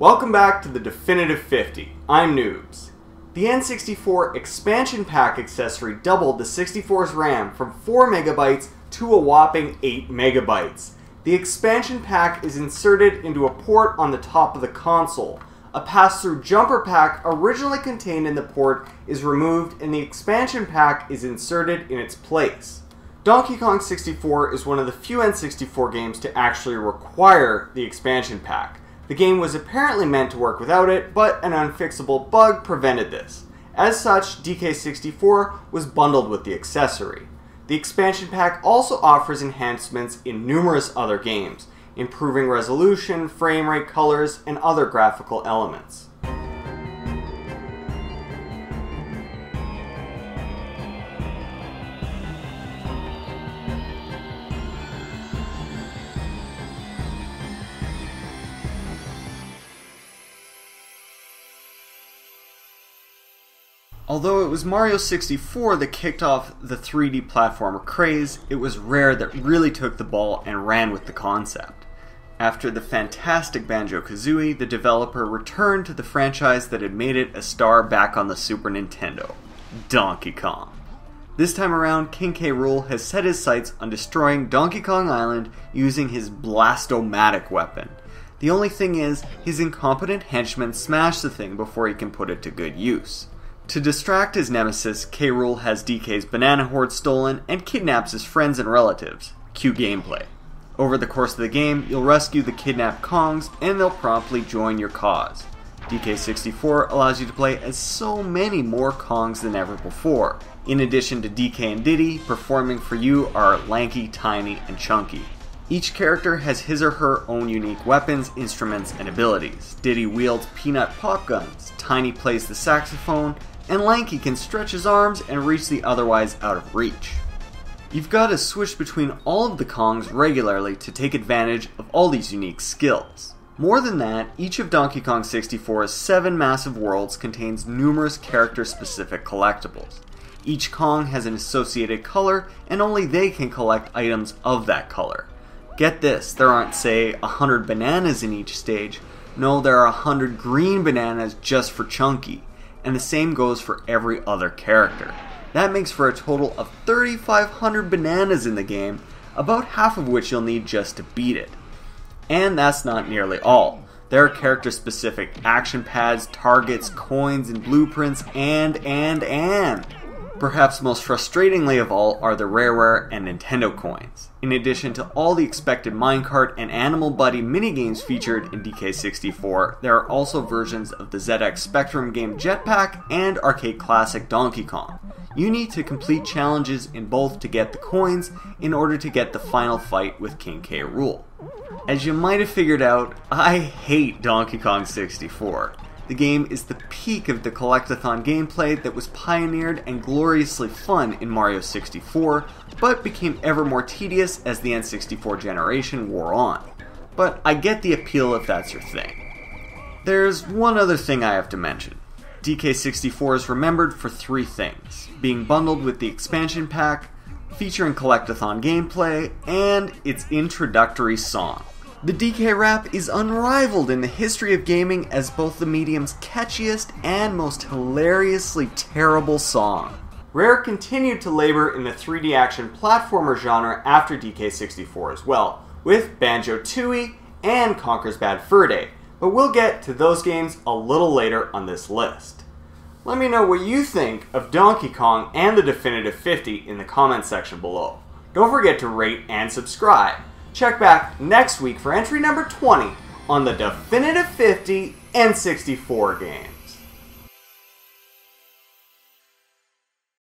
Welcome back to the Definitive 50. I'm Noobs. The N64 Expansion Pak accessory doubled the 64's RAM from 4 MB to a whopping 8 MB. The expansion pack is inserted into a port on the top of the console. A pass-through jumper pack originally contained in the port is removed and the expansion pack is inserted in its place. Donkey Kong 64 is one of the few N64 games to actually require the expansion pack. The game was apparently meant to work without it, but an unfixable bug prevented this. As such, DK64 was bundled with the accessory. The expansion pack also offers enhancements in numerous other games, improving resolution, frame rate, colors, and other graphical elements. Although it was Mario 64 that kicked off the 3D platformer craze, it was Rare that really took the ball and ran with the concept. After the fantastic Banjo Kazooie, the developer returned to the franchise that had made it a star back on the Super Nintendo, Donkey Kong. This time around, King K. Rool has set his sights on destroying Donkey Kong Island using his Blast-O-Matic weapon. The only thing is, his incompetent henchmen smash the thing before he can put it to good use. To distract his nemesis, K. Rool has DK's banana horde stolen and kidnaps his friends and relatives. Cue gameplay. Over the course of the game, you'll rescue the kidnapped Kongs and they'll promptly join your cause. DK64 allows you to play as so many more Kongs than ever before. In addition to DK and Diddy, performing for you are Lanky, Tiny, and Chunky. Each character has his or her own unique weapons, instruments, and abilities. Diddy wields peanut pop guns, Tiny plays the saxophone, and Lanky can stretch his arms and reach the otherwise out of reach. You've got to switch between all of the Kongs regularly to take advantage of all these unique skills. More than that, each of Donkey Kong 64's 7 massive worlds contains numerous character-specific collectibles. Each Kong has an associated color, and only they can collect items of that color. Get this, there aren't, say, 100 bananas in each stage. No, there are 100 green bananas just for Chunky. And the same goes for every other character. That makes for a total of 3,500 bananas in the game, about half of which you'll need just to beat it. And that's not nearly all. There are character-specific action pads, targets, coins, and blueprints, and. Perhaps most frustratingly of all are the Rareware and Nintendo coins. In addition to all the expected minecart and Animal Buddy minigames featured in DK64, there are also versions of the ZX Spectrum game Jetpack and arcade classic Donkey Kong. You need to complete challenges in both to get the coins in order to get the final fight with King K. Rool. As you might have figured out, I hate Donkey Kong 64. The game is the peak of the collectathon gameplay that was pioneered and gloriously fun in Mario 64, but became ever more tedious as the N64 generation wore on. But I get the appeal if that's your thing. There's one other thing I have to mention. DK64 is remembered for 3 things: being bundled with the expansion pack, featuring collectathon gameplay, and its introductory song. The DK rap is unrivaled in the history of gaming as both the medium's catchiest and most hilariously terrible song. Rare continued to labor in the 3D action platformer genre after DK64 as well, with Banjo Kazooie and Conker's Bad Fur Day, but we'll get to those games a little later on this list. Let me know what you think of Donkey Kong and the Definitive 50 in the comments section below. Don't forget to rate and subscribe. Check back next week for entry number 20 on the Definitive 50 N64 game.